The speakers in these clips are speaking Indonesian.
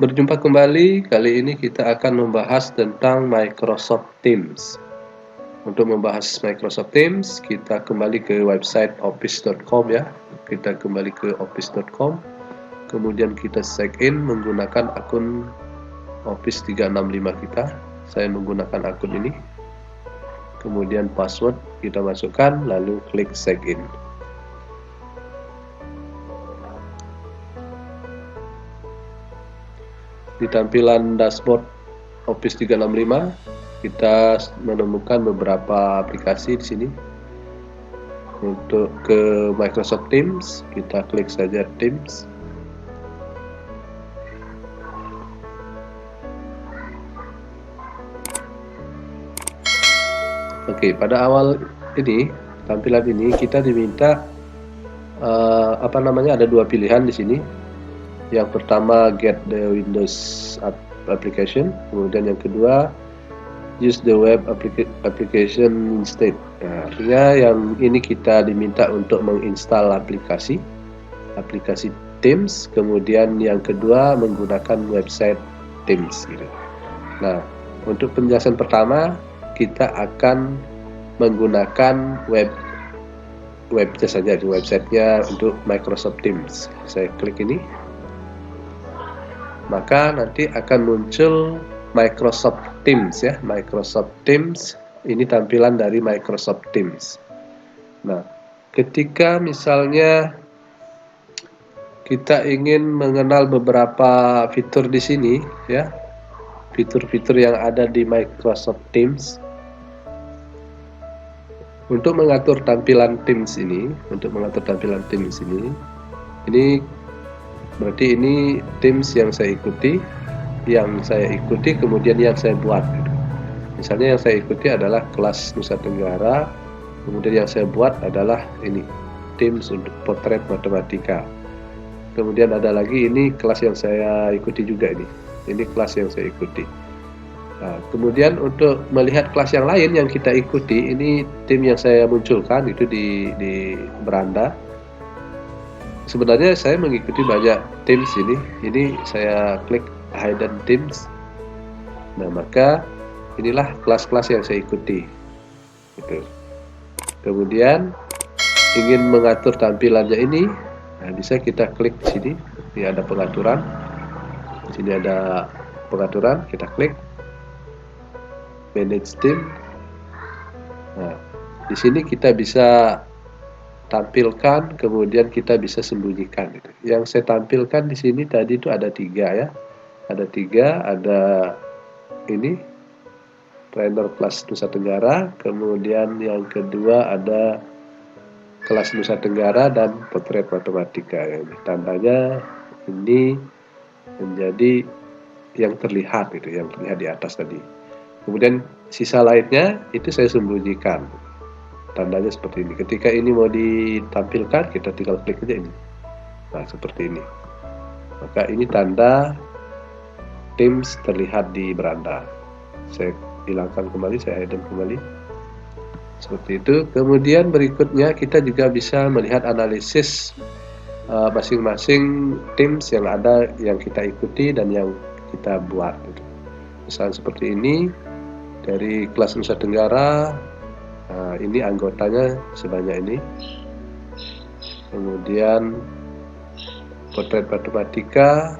Berjumpa kembali, kali ini kita akan membahas tentang Microsoft Teams. Untuk membahas Microsoft Teams, kita kembali ke website office.com ya. Kita kembali ke office.com, kemudian kita sign in menggunakan akun Office 365 kita. Saya menggunakan akun ini. Kemudian password kita masukkan, lalu klik sign in. Di tampilan dashboard Office 365 kita menemukan beberapa aplikasi di sini. Untuk ke Microsoft Teams, kita klik saja Teams. Oke, pada awal ini, tampilan ini kita diminta ada dua pilihan di sini. Yang pertama, get the Windows application, kemudian yang kedua, use the web application instead. Nah, artinya yang ini kita diminta untuk menginstal aplikasi Teams, kemudian yang kedua menggunakan website Teams gitu. Nah, untuk penjelasan pertama kita akan menggunakan webnya saja, di websitenya untuk Microsoft Teams. Saya klik ini, maka nanti akan muncul Microsoft Teams ya. Microsoft Teams ini tampilan dari Microsoft Teams. Nah, ketika misalnya kita ingin mengenal beberapa fitur di sini ya, fitur-fitur yang ada di Microsoft Teams, untuk mengatur tampilan Teams ini, ini berarti ini Teams yang saya ikuti, kemudian yang saya buat. Misalnya yang saya ikuti adalah kelas Nusa Tenggara, kemudian yang saya buat adalah ini Teams untuk potret matematika. Kemudian ada lagi ini kelas yang saya ikuti juga ini kelas yang saya ikuti. Nah, kemudian untuk melihat kelas yang lain yang kita ikuti, ini tim yang saya munculkan itu di beranda. Sebenarnya saya mengikuti banyak Teams ini saya klik hidden Teams. Nah, maka inilah kelas-kelas yang saya ikuti gitu. Kemudian ingin mengatur tampilannya ini, nah bisa kita klik di sini. Ini ada pengaturan, di sini ada pengaturan, kita klik manage team. Nah, di sini kita bisa tampilkan, kemudian kita bisa sembunyikan gitu. Yang saya tampilkan di sini tadi itu ada 3 ya. Ada ini trainer kelas Nusa Tenggara, kemudian yang kedua ada kelas Nusa Tenggara dan potret matematika. Ini tandanya ini menjadi yang terlihat yang terlihat di atas tadi. Kemudian sisa lainnya itu saya sembunyikan. Tandanya seperti ini. Ketika ini mau ditampilkan, kita tinggal klik aja ini. Nah, seperti ini. Maka ini tanda Teams terlihat di beranda. Saya hilangkan kembali, saya hidden kembali. Seperti itu. Kemudian berikutnya kita juga bisa melihat analisis masing-masing Teams yang ada, yang kita ikuti dan yang kita buat. Misalnya seperti ini, dari kelas Nusa Tenggara. Nah, ini anggotanya sebanyak ini. Kemudian potret matematika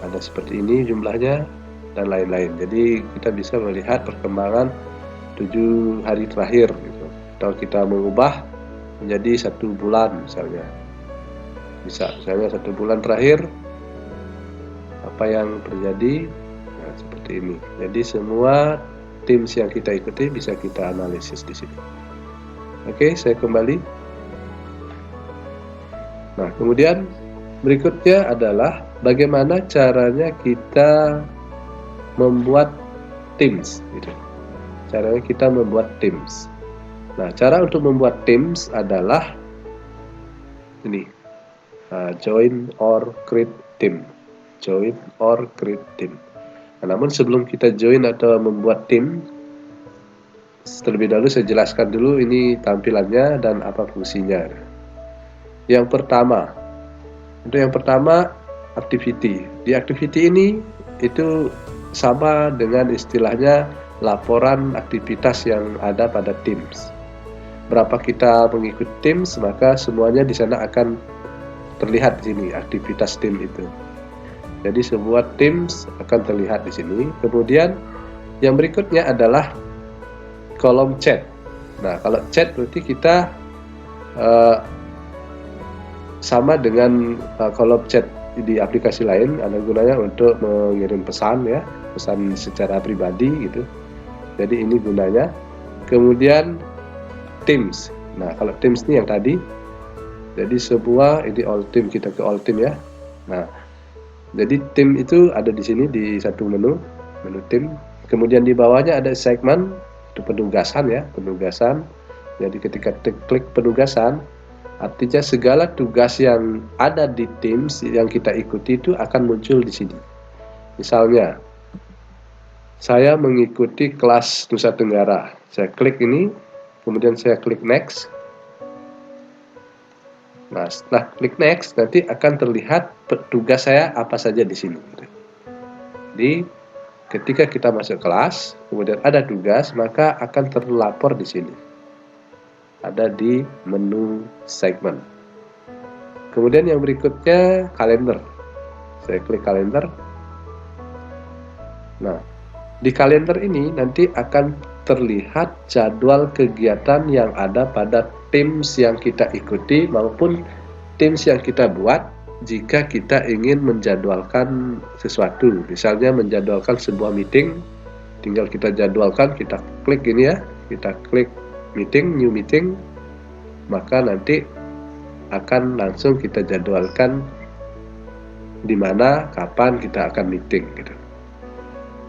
ada seperti ini jumlahnya dan lain-lain. Jadi kita bisa melihat perkembangan 7 hari terakhir gitu. Atau kita mengubah menjadi 1 bulan misalnya. Misalnya 1 bulan terakhir apa yang terjadi. Nah, seperti ini. Jadi semua Teams yang kita ikuti bisa kita analisis di sini. Oke, saya kembali. Nah, kemudian berikutnya adalah bagaimana caranya kita membuat Teams. Gitu. Caranya kita membuat Teams. Nah, cara untuk membuat Teams adalah ini, join or create team. Join or create team. Nah, namun sebelum kita join atau membuat tim, terlebih dahulu saya jelaskan dulu ini tampilannya dan apa fungsinya. Untuk yang pertama activity. Di activity ini itu sama dengan istilahnya laporan aktivitas yang ada pada Teams. Berapa kita mengikuti Teams, maka semuanya di sana akan terlihat di sini aktivitas tim itu. Jadi semua Teams akan terlihat di sini. Kemudian yang berikutnya adalah kolom chat. Nah, kalau chat berarti kita sama dengan kolom chat di aplikasi lain, ada gunanya untuk mengirim pesan ya, pesan secara pribadi gitu. Jadi ini gunanya. Kemudian Teams. Nah, kalau Teams ini yang tadi. Jadi semua ini all team, kita ke all team ya. Nah, jadi tim itu ada di sini di satu menu tim. Kemudian di bawahnya ada segmen, itu penugasan ya, penugasan. Jadi ketika klik penugasan, artinya segala tugas yang ada di Teams yang kita ikuti itu akan muncul di sini. Misalnya, saya mengikuti kelas Nusa Tenggara. Saya klik ini, kemudian saya klik next. Nah, setelah klik next, nanti akan terlihat tugas saya apa saja di sini. Jadi, ketika kita masuk kelas, kemudian ada tugas, maka akan terlapor di sini. Ada di menu segmen. Kemudian yang berikutnya, kalender. Saya klik kalender. Nah, di kalender ini nanti akan terlihat jadwal kegiatan yang ada pada Teams yang kita ikuti maupun Teams yang kita buat jika kita ingin menjadwalkan sesuatu. Misalnya menjadwalkan sebuah meeting, tinggal kita jadwalkan, kita klik ini ya, kita klik meeting, new meeting, maka nanti akan langsung kita jadwalkan di mana, kapan kita akan meeting gitu.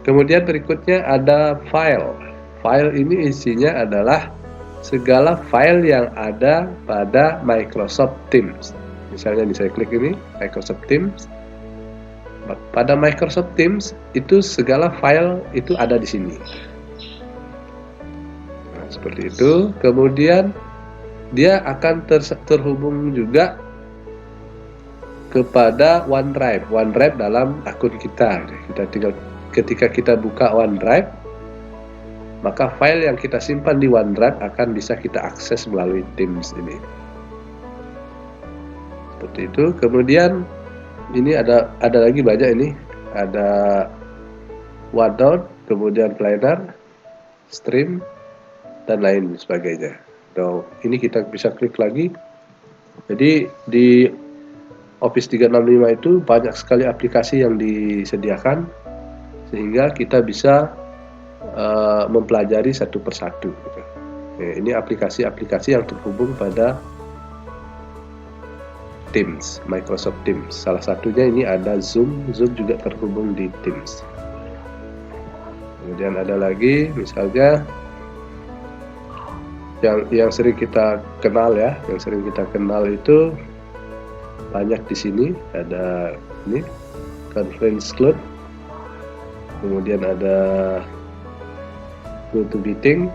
Kemudian berikutnya ada file. File ini isinya adalah segala file yang ada pada Microsoft Teams. Misalnya saya klik ini, Microsoft Teams. Pada Microsoft Teams itu segala file itu ada di sini. Nah, seperti itu. Kemudian dia akan terhubung juga kepada OneDrive. OneDrive dalam akun kita. Kita tinggal ketika kita buka OneDrive, maka file yang kita simpan di OneDrive akan bisa kita akses melalui Teams ini. Seperti itu. Kemudian ini ada lagi banyak ini. Ada OneNote, kemudian Planner, Stream, dan lain sebagainya. So, ini kita bisa klik lagi. Jadi di Office 365 itu banyak sekali aplikasi yang disediakan sehingga kita bisa mempelajari satu persatu. Ini aplikasi-aplikasi yang terhubung pada Teams, Microsoft Teams. Salah satunya ini ada Zoom. Zoom juga terhubung di Teams. Kemudian ada lagi, misalnya yang sering kita kenal ya, yang sering kita kenal itu banyak di sini. Ada ini Conference Cloud. Kemudian ada GoToMeeting,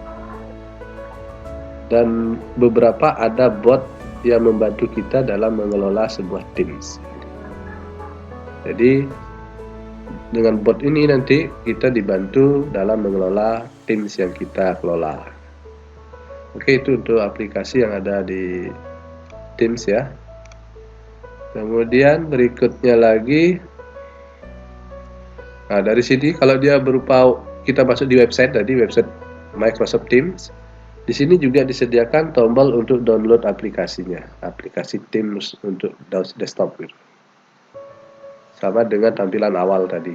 dan beberapa ada bot yang membantu kita dalam mengelola sebuah Teams. Jadi dengan bot ini nanti kita dibantu dalam mengelola Teams yang kita kelola. Oke, itu untuk aplikasi yang ada di Teams ya. Kemudian berikutnya lagi, nah dari sini kalau dia berupa kita masuk di website tadi, website Microsoft Teams, di sini juga disediakan tombol untuk download aplikasinya, aplikasi Teams untuk desktop gitu. Sama dengan tampilan awal tadi.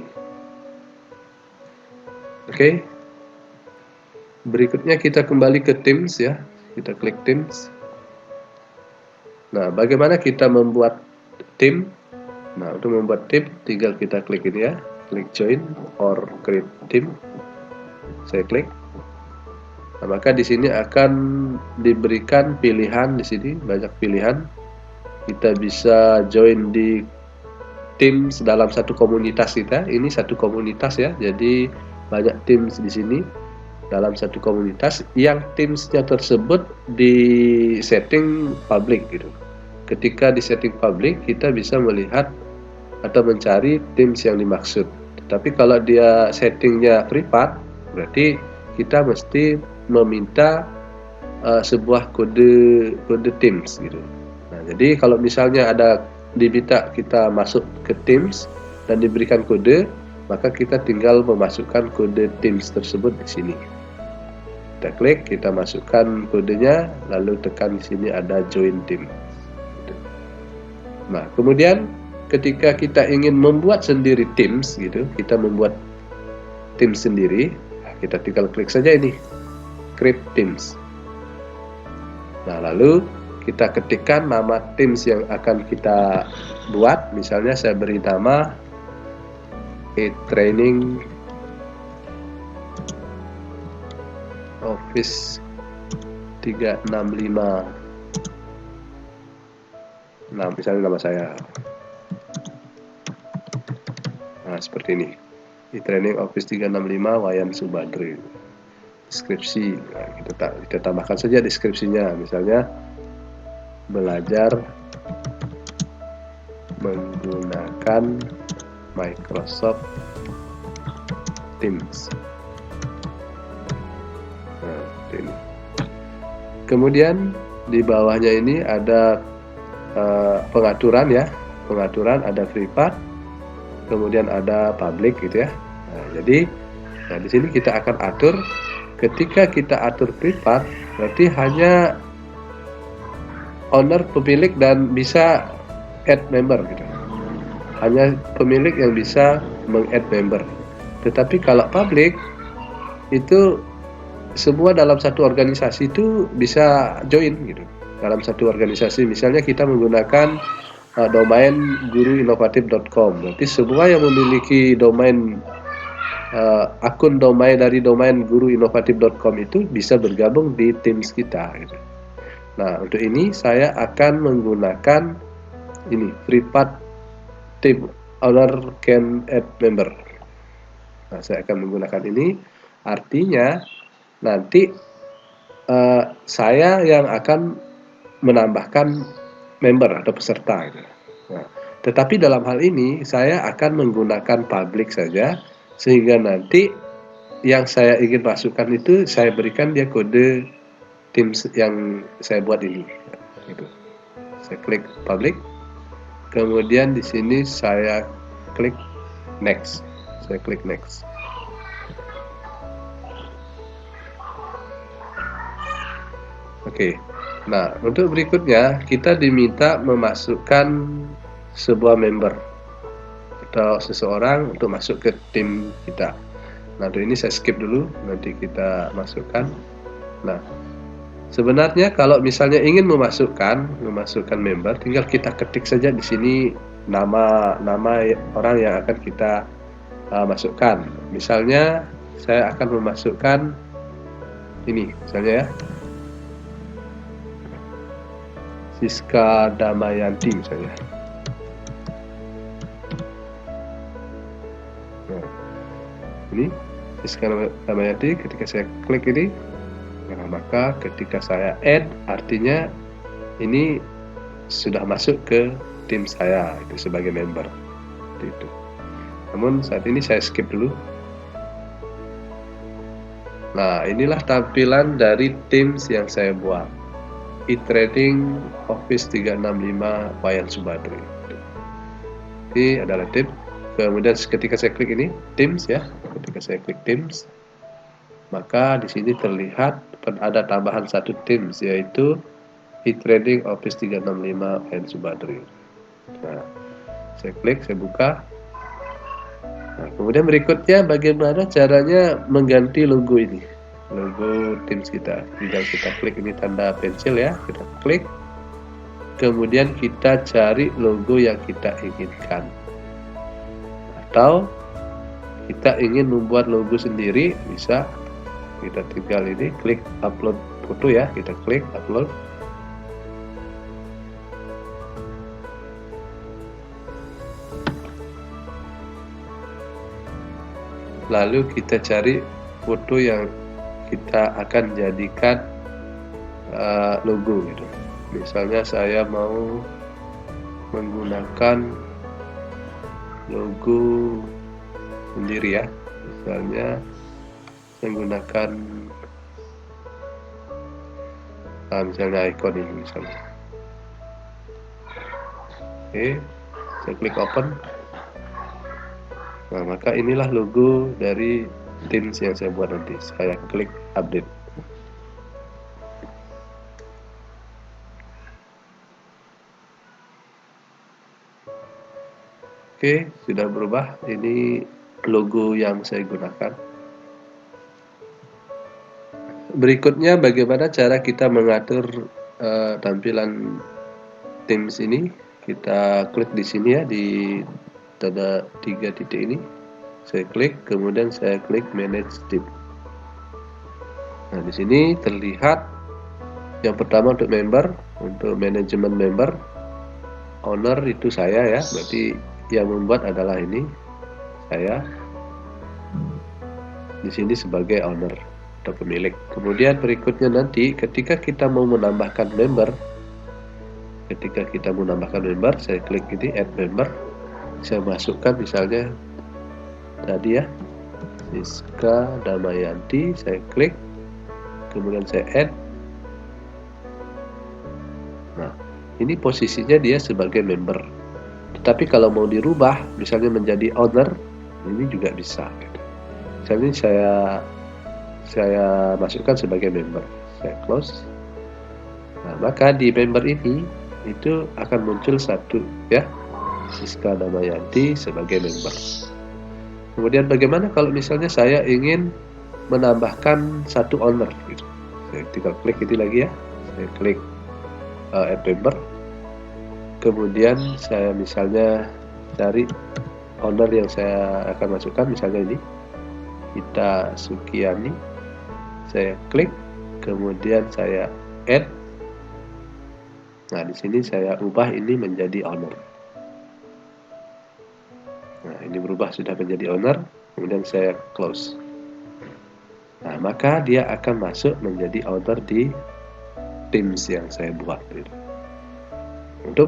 Oke. Berikutnya kita kembali ke Teams ya. Kita klik Teams. Nah, bagaimana kita membuat tim? Nah, untuk membuat tim tinggal kita klik ini ya. Klik join or create team. Saya klik. Nah, maka di sini akan diberikan pilihan di sini, banyak pilihan. Kita bisa join di Teams dalam satu komunitas kita. Ini satu komunitas ya. Jadi banyak Teams di sini dalam satu komunitas yang Teams-nya tersebut di setting public gitu. Ketika di setting public, kita bisa melihat atau mencari Teams yang dimaksud. Tapi kalau dia settingnya privat, berarti kita mesti meminta sebuah kode Teams gitu. Nah, jadi kalau misalnya ada diminta kita masuk ke Teams dan diberikan kode, maka kita tinggal memasukkan kode Teams tersebut di sini. Kita klik, kita masukkan kodenya, lalu tekan di sini ada Join Team. Nah, kemudian ketika kita ingin membuat sendiri Teams gitu, kita membuat Teams sendiri, kita tinggal klik saja ini, Create Teams. Nah, lalu kita ketikkan nama Teams yang akan kita buat. Misalnya saya beri nama e-training Office 365. Nah, misalnya nama saya. Nah, seperti ini. E-training Office 365 Wayan Subadri. Deskripsi. Nah, kita tambahkan saja deskripsinya. Misalnya belajar menggunakan Microsoft Teams. Nah, ini. Kemudian di bawahnya ini ada pengaturan ya, pengaturan ada privat, kemudian ada public gitu ya. Nah, jadi di sini kita akan atur. Ketika kita atur privat, berarti hanya owner, pemilik, dan bisa add member gitu. Hanya pemilik yang bisa meng-add member. Tetapi kalau public, itu semua dalam satu organisasi itu bisa join gitu. Dalam satu organisasi, misalnya kita menggunakan domain guruinovatif.com. Berarti semua yang memiliki domain akun domain dari domain guruinovatif.com itu bisa bergabung di Teams kita gitu. Nah, untuk ini saya akan menggunakan ini, privat team owner can add member. Nah, saya akan menggunakan ini, artinya nanti saya yang akan menambahkan member atau peserta gitu. Nah, tetapi dalam hal ini saya akan menggunakan public saja, sehingga nanti yang saya ingin masukkan itu saya berikan dia kode Teams yang saya buat ini. Gitu. Saya klik public, kemudian di sini saya klik next. Saya klik next. Oke. Nah, untuk berikutnya kita diminta memasukkan sebuah member atau seseorang untuk masuk ke tim kita. Nah, untuk ini saya skip dulu, nanti kita masukkan. Nah, sebenarnya kalau misalnya ingin memasukkan member, tinggal kita ketik saja di sini nama orang yang akan kita masukkan. Misalnya saya akan memasukkan ini, misalnya ya, Siska Damayanti misalnya. Nah, ini Siska Damayanti. Ketika saya klik ini, nah, maka ketika saya add, artinya ini sudah masuk ke tim saya itu sebagai member. Itu. Namun saat ini saya skip dulu. Nah, inilah tampilan dari Teams yang saya buat. E-training Office 365 Wayan Subadri. Ini adalah tim. Kemudian ketika saya klik ini Teams ya, ketika saya klik Teams, maka di sini terlihat ada tambahan satu Teams, yaitu e-training Office 365 Wayan Subadri. Nah, saya klik, saya buka. Nah, kemudian berikutnya bagaimana caranya mengganti logo ini, logo Teams kita. Tinggal kita klik ini tanda pensil ya, kita klik, kemudian kita cari logo yang kita inginkan, atau kita ingin membuat logo sendiri, bisa kita tinggal ini klik upload foto ya, kita klik upload. Lalu kita cari foto yang kita akan jadikan logo gitu. Misalnya saya mau menggunakan logo sendiri ya. Misalnya menggunakan misalnya icon ini misalnya. Oke, saya klik open. Nah, maka inilah logo dari Teams yang saya buat nanti. Saya klik update. Oke, sudah berubah. Ini logo yang saya gunakan. Berikutnya bagaimana cara kita mengatur tampilan Teams ini. Kita klik di sini ya, di tanda 3 titik ini. Saya klik, kemudian saya klik Manage Team. Nah, di sini terlihat yang pertama untuk member, untuk manajemen member, owner itu saya ya, berarti yang membuat adalah ini saya. Di sini sebagai owner atau pemilik. Kemudian berikutnya nanti ketika kita mau menambahkan member, saya klik ini add member, saya masukkan misalnya tadi ya Siska Damayanti, saya klik, kemudian saya add. Nah, ini posisinya dia sebagai member. Tetapi kalau mau dirubah misalnya menjadi owner, ini juga bisa. Misalnya saya masukkan sebagai member, saya close. Nah, maka di member ini itu akan muncul satu ya, Siska Damayanti sebagai member. Kemudian bagaimana kalau misalnya saya ingin menambahkan satu owner gitu. Saya tinggal klik ini lagi ya, saya klik add member. Kemudian saya misalnya cari owner yang saya akan masukkan, misalnya ini Ita Sukiani. Saya klik, kemudian saya add. Nah, di sini saya ubah ini menjadi owner. Nah, ini berubah sudah menjadi owner, kemudian saya close. Nah, maka dia akan masuk menjadi owner di Teams yang saya buat. Untuk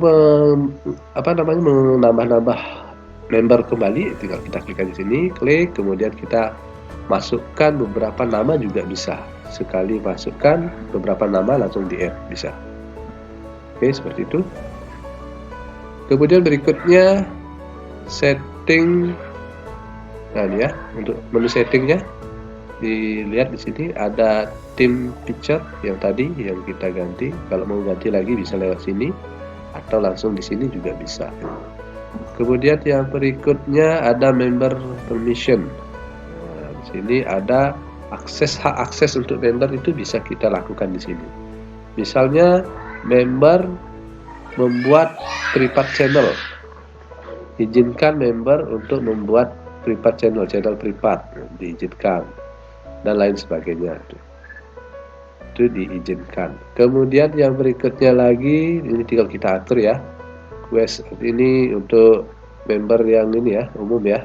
menambah-nambah member kembali, tinggal kita klik di sini, klik, kemudian kita masukkan beberapa nama juga bisa. Sekali masukkan beberapa nama langsung di add bisa. Oke, seperti itu. Kemudian berikutnya setting. Nah, ini ya, untuk menu settingnya dilihat di sini ada theme picture yang tadi yang kita ganti. Kalau mau ganti lagi bisa lewat sini atau langsung di sini juga bisa. Kemudian yang berikutnya ada member permission. Nah, di sini ada hak akses untuk member itu bisa kita lakukan di sini. Misalnya member membuat private channel, izinkan member untuk membuat private channel privat diizinkan dan lain sebagainya, itu diizinkan. Kemudian yang berikutnya lagi ini tinggal kita atur ya, quest ini untuk member yang ini ya, umum ya.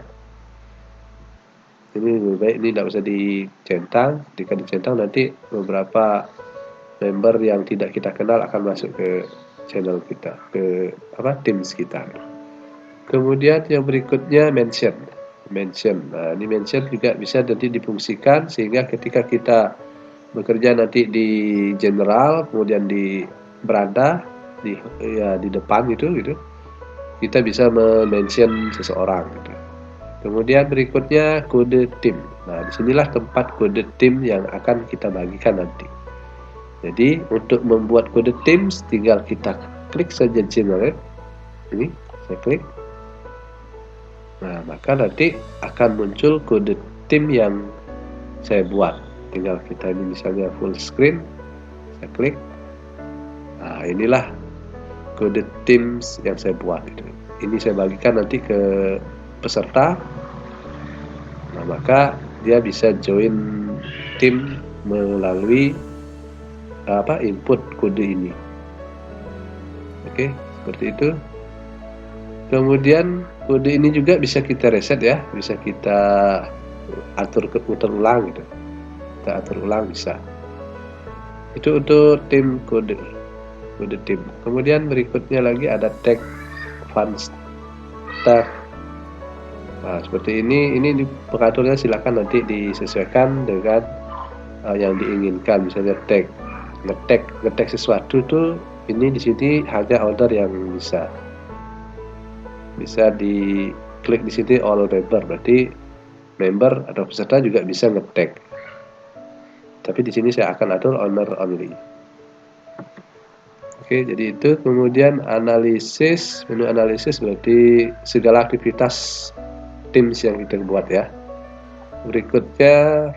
Ini lebih baik ini tidak usah dicentang. Jika dicentang nanti beberapa member yang tidak kita kenal akan masuk ke channel kita, ke Teams kita. Kemudian yang berikutnya mention. Nah, ini mention juga bisa nanti difungsikan sehingga ketika kita bekerja nanti di general, kemudian di beranda di depan gitu, kita bisa mention seseorang gitu. Kemudian berikutnya kode tim. Nah, disinilah tempat kode tim yang akan kita bagikan nanti. Jadi untuk membuat kode Teams tinggal kita klik saja generate. Ini saya klik. Nah, maka nanti akan muncul kode tim yang saya buat. Tinggal kita ini misalnya full screen, saya klik. Nah, inilah kode Teams yang saya buat. Ini saya bagikan nanti ke peserta. Nah, maka dia bisa join tim melalui input kode ini. Oke, seperti itu. Kemudian kode ini juga bisa kita reset ya, bisa kita atur putar ulang gitu. Kita atur ulang bisa. Itu untuk tim kode tim. Kemudian berikutnya lagi ada tag fun staff Nah, seperti ini pengaturnya silakan nanti disesuaikan dengan yang diinginkan. Misalnya ngetek sesuatu tuh, ini di sini hanya owner yang bisa diklik di sini all member, berarti member atau peserta juga bisa ngetek. Tapi di sini saya akan atur owner only. Oke, jadi itu. Kemudian analisis, menu analisis berarti segala aktivitas Teams yang kita buat ya. Berikutnya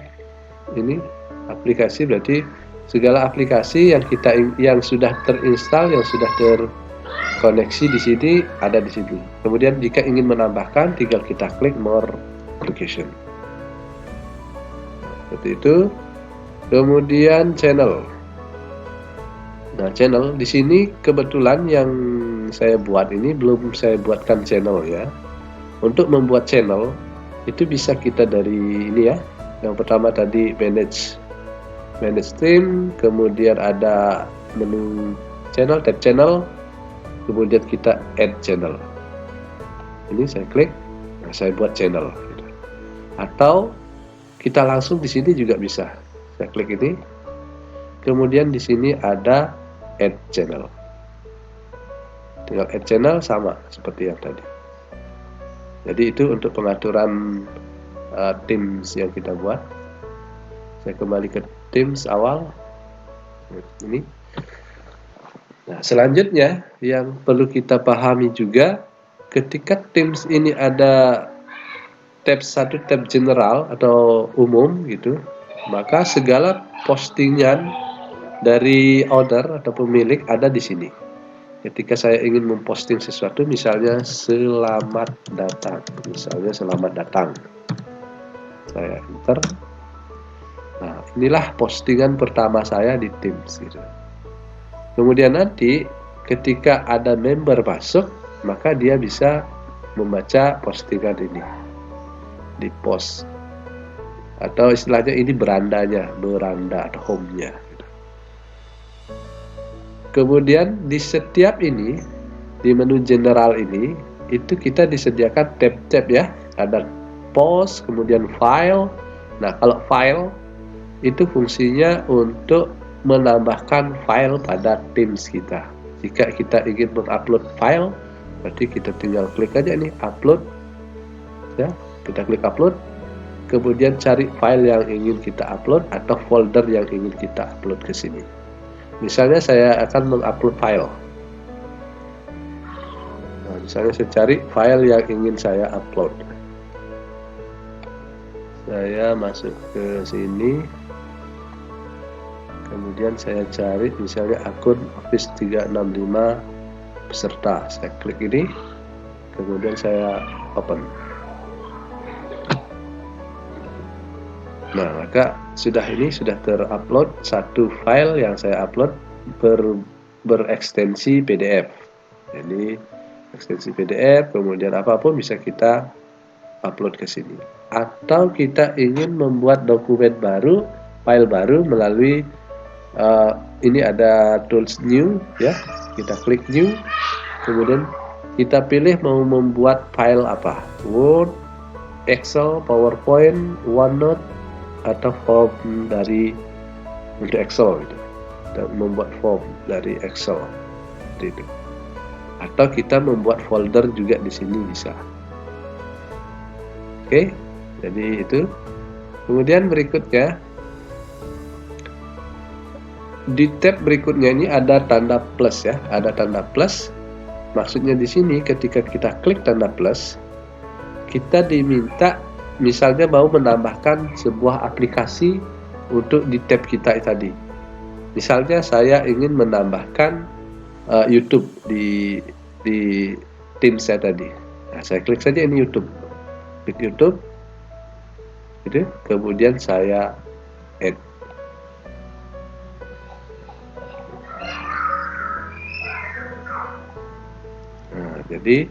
ini aplikasi, berarti segala aplikasi yang sudah terinstall, yang sudah terkoneksi di sini ada di sini. Kemudian jika ingin menambahkan, tinggal kita klik more application. Seperti itu. Kemudian channel. Nah, channel di sini kebetulan yang saya buat ini belum saya buatkan channel ya. Untuk membuat channel itu bisa kita dari ini ya. Yang pertama tadi manage team, kemudian ada menu channel, tab channel, kemudian kita add channel. Ini saya klik, nah saya buat channel. Atau kita langsung di sini juga bisa. Saya klik ini, kemudian di sini ada add channel. Tinggal add channel sama seperti yang tadi. Jadi itu untuk pengaturan Teams yang kita buat. Saya kembali ke Teams awal. Ini. Nah, selanjutnya yang perlu kita pahami juga, ketika Teams ini ada tab 1, tab general atau umum gitu, maka segala postingan dari owner atau pemilik ada di sini. Ketika saya ingin memposting sesuatu, misalnya selamat datang, saya enter. Nah, inilah postingan pertama saya di Teams gitu. Kemudian nanti ketika ada member masuk, maka dia bisa membaca postingan ini di post, atau istilahnya ini beranda atau home-nya. Kemudian di setiap ini, di menu general ini, itu kita disediakan tab-tab ya. Ada post, kemudian file. Nah, kalau file itu fungsinya untuk menambahkan file pada Teams kita. Jika kita ingin mengupload file, berarti kita tinggal klik aja nih upload. Ya, kita klik upload. Kemudian cari file yang ingin kita upload atau folder yang ingin kita upload ke sini. Misalnya saya akan mengupload file. Nah, misalnya saya cari file yang ingin saya upload. Saya masuk ke sini. Kemudian saya cari misalnya akun Office 365 peserta. Saya klik ini. Kemudian saya open. Nah, maka sudah terupload satu file yang saya upload berekstensi PDF. Jadi ekstensi PDF, kemudian apapun bisa kita upload ke sini. Atau kita ingin membuat dokumen baru, file baru melalui ini ada tools new ya. Kita klik new, kemudian kita pilih mau membuat file apa, Word, Excel, PowerPoint, OneNote, atau form dari untuk Excel gitu. Kita membuat form dari Excel gitu. Atau kita membuat folder juga di sini bisa. Oke, jadi itu. Kemudian berikutnya di tab berikutnya ini ada tanda plus ya, ada tanda plus. Maksudnya di sini ketika kita klik tanda plus, kita diminta misalnya mau menambahkan sebuah aplikasi untuk di tab kita tadi. Misalnya saya ingin menambahkan YouTube di Teams saya tadi. Nah, saya klik saja ini YouTube. Klik YouTube. Gitu. Kemudian saya add. Nah, jadi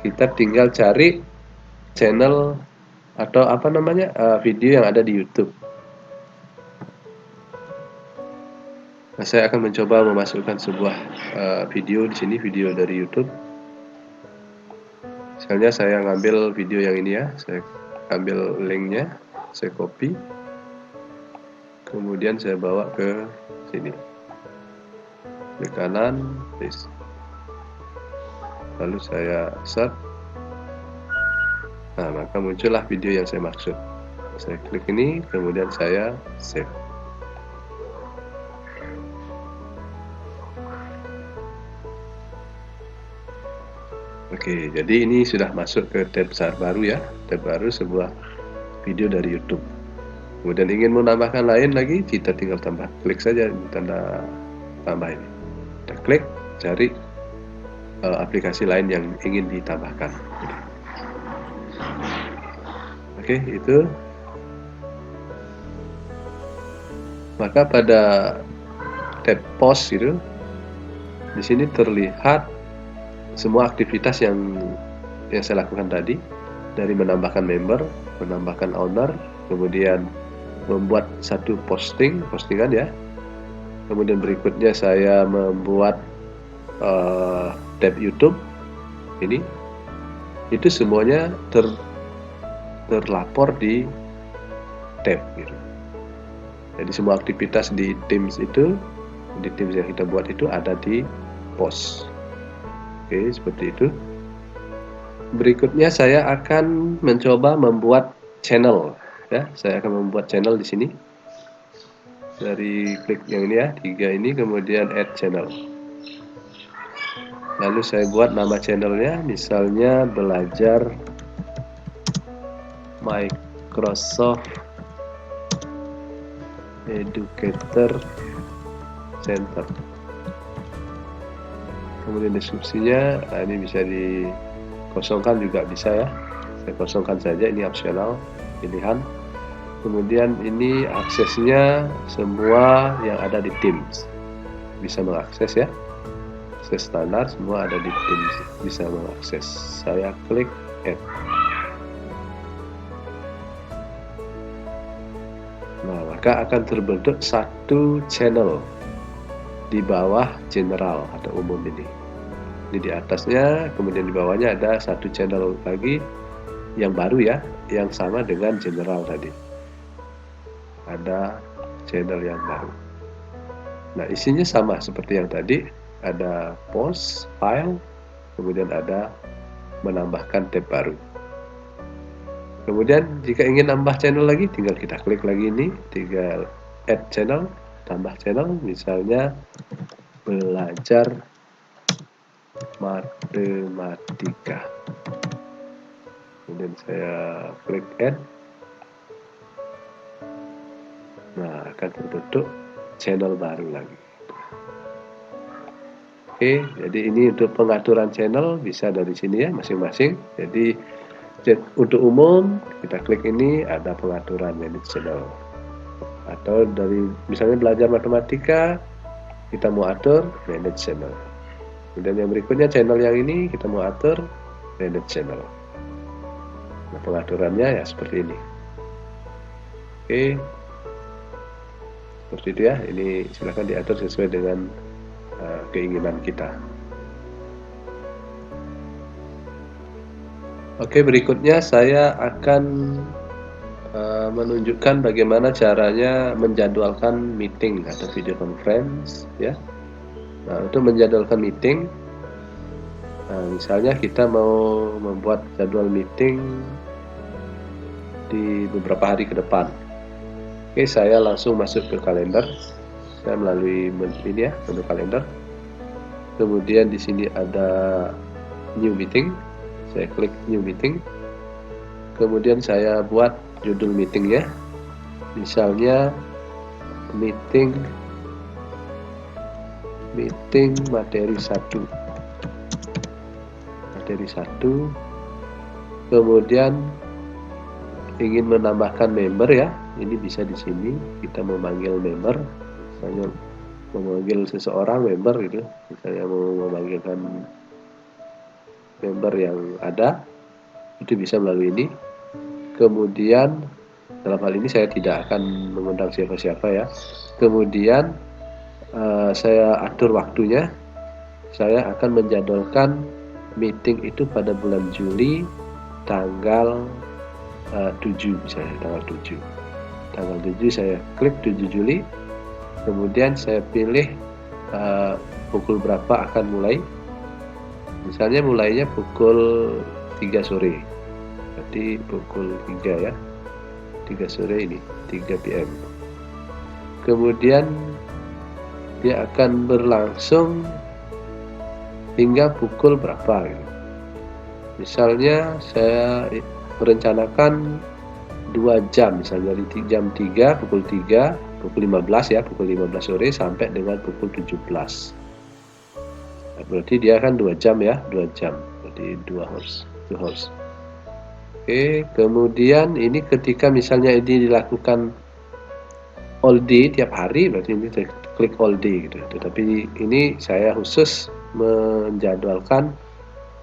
kita tinggal cari channel atau apa namanya video yang ada di YouTube. Nah, saya akan mencoba memasukkan sebuah video di sini, video dari YouTube. Misalnya saya ngambil video yang ini ya, saya ambil linknya, saya copy, kemudian saya bawa ke sini, klik kanan, paste, lalu saya search. Nah, maka muncullah video yang saya maksud. Saya klik ini, kemudian saya save. Oke, jadi ini sudah masuk ke tab baru ya, tab baru sebuah video dari YouTube. Kemudian ingin menambahkan lain lagi, kita tinggal tambah, klik saja tanda tambah ini. Kita klik, cari aplikasi lain yang ingin ditambahkan. Oke, itu. Maka pada tab post itu, di sini terlihat semua aktivitas yang saya lakukan tadi, dari menambahkan member, menambahkan owner, kemudian membuat satu postingan ya. Kemudian berikutnya saya membuat tab YouTube ini. Itu semuanya terlapor di tab gitu. Jadi semua aktivitas di Teams itu, di Teams yang kita buat itu ada di post. Oke, seperti itu. Berikutnya saya akan mencoba membuat channel ya. Saya akan membuat channel di sini. Dari klik yang ini ya, 3 ini, kemudian add channel. Lalu saya buat nama channelnya, misalnya belajar Microsoft Educator Center. Kemudian deskripsinya, nah ini bisa dikosongkan juga bisa ya. Saya kosongkan saja, ini opsional pilihan. Kemudian ini aksesnya semua yang ada di Teams bisa mengakses ya. Akses standar semua ada di Teams bisa mengakses. Saya klik add. Nah, maka akan terbentuk satu channel di bawah general atau umum ini. Ini di atasnya, kemudian di bawahnya ada satu channel lagi yang baru ya, yang sama dengan general tadi. Ada channel yang baru. Nah, isinya sama seperti yang tadi, ada post, file, kemudian ada menambahkan tab baru. Kemudian jika ingin nambah channel lagi, tinggal kita klik lagi ini, tinggal add channel, tambah channel, misalnya belajar matematika. Kemudian saya klik add. Nah, akan terbentuk channel baru lagi. Oke, jadi ini untuk pengaturan channel bisa dari sini ya, masing-masing. Jadi untuk umum, kita klik ini, ada pengaturan manage channel. Atau dari misalnya belajar matematika, kita mau atur manage channel. Kemudian yang berikutnya channel yang ini kita mau atur manage channel. Nah, pengaturannya ya seperti ini. Oke, seperti itu ya. Ini silakan diatur sesuai dengan keinginan kita. Oke, berikutnya saya akan menunjukkan bagaimana caranya menjadwalkan meeting atau video conference ya. Nah, untuk menjadwalkan meeting, misalnya kita mau membuat jadwal meeting di beberapa hari ke depan. Oke, saya langsung masuk ke kalender. Saya melalui ini ya, menu kalender. Kemudian di sini ada new meeting. Saya klik new meeting. Kemudian saya buat judul meetingnya. Misalnya meeting materi 1. Materi 1. Kemudian ingin menambahkan member ya. Ini bisa di sini kita memanggil member. Misalnya memanggil seseorang member gitu. Misalnya mau memanggilkan member yang ada, itu bisa melalui ini. Kemudian dalam hal ini saya tidak akan mengundang siapa-siapa ya. Kemudian saya atur waktunya. Saya akan menjadwalkan meeting itu pada bulan Juli tanggal 7 misalnya, tanggal 7 saya klik 7 Juli, kemudian saya pilih pukul berapa akan mulai. Misalnya mulainya pukul 3 sore, berarti pukul 3 ya, 3 sore ini, 3 PM. Kemudian dia akan berlangsung hingga pukul berapa gitu. Misalnya saya merencanakan 2 jam, misalnya dari jam 3, pukul 3, pukul 15 ya, pukul 15 sore sampai dengan pukul 17. Nah, berarti dia kan 2 jam ya, 2 jam, berarti 2 hours. Oke, kemudian ini ketika misalnya ini dilakukan all day tiap hari, berarti ini klik all day gitu. Tetapi ini saya khusus menjadwalkan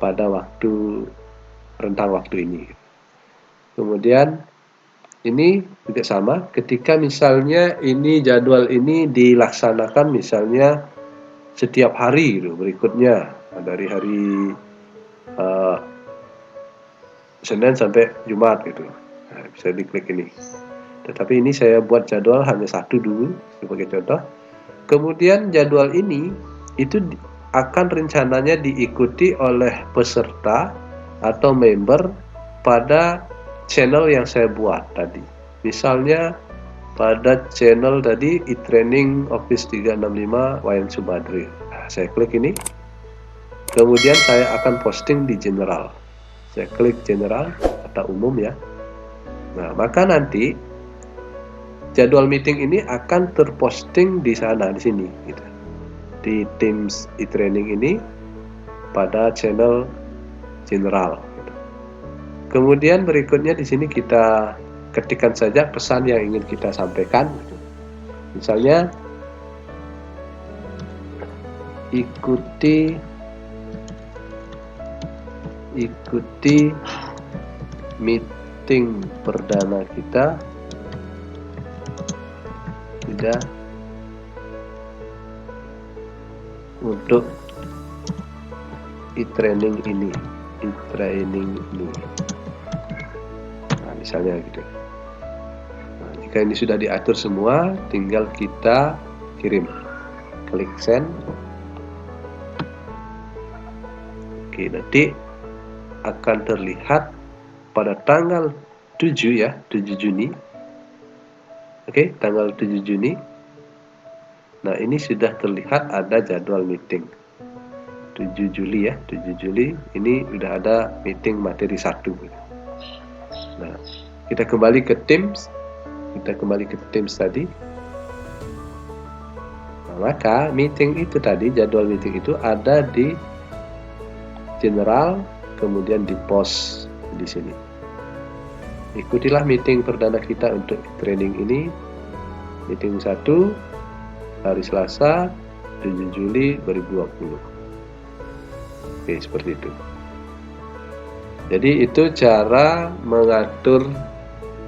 pada rentang waktu ini. Kemudian ini juga sama, ketika misalnya ini jadwal ini dilaksanakan misalnya setiap hari gitu, berikutnya dari hari Senin sampai Jumat gitu. Nah, bisa diklik ini. Tetapi ini saya buat jadwal hanya satu dulu sebagai contoh. Kemudian jadwal ini itu akan rencananya diikuti oleh peserta atau member pada channel yang saya buat tadi. Misalnya pada channel tadi e-training Office 365 Wayan Subadri. Nah, saya klik ini. Kemudian saya akan posting di general. Saya klik general atau umum ya. Nah, maka nanti jadwal meeting ini akan terposting di sana, di sini gitu. Di Teams e-training ini pada channel general gitu. Kemudian berikutnya di sini kita ketikkan saja pesan yang ingin kita sampaikan gitu. Misalnya ikuti meeting perdana kita tidak untuk e-training ini. Nah, misalnya gitu. Nah, jika ini sudah diatur semua, tinggal kita kirim. Klik send. Oke, nanti akan terlihat pada tanggal 7 ya, 7 Juni. Oke, tanggal 7 Juni. Nah, ini sudah terlihat ada jadwal meeting. 7 Juli ya, 7 Juli ini sudah ada meeting materi 1. Nah, kita kembali ke Teams. Tadi. Nah, maka meeting itu tadi, jadwal meeting itu ada di general, kemudian di post di sini. Ikutilah meeting perdana kita untuk training ini. Meeting 1 hari Selasa 7 Juli 2020. Oke, seperti itu. Jadi itu cara mengatur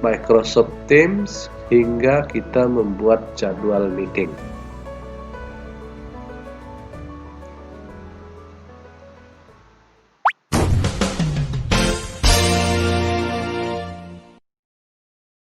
Microsoft Teams hingga kita membuat jadwal meeting.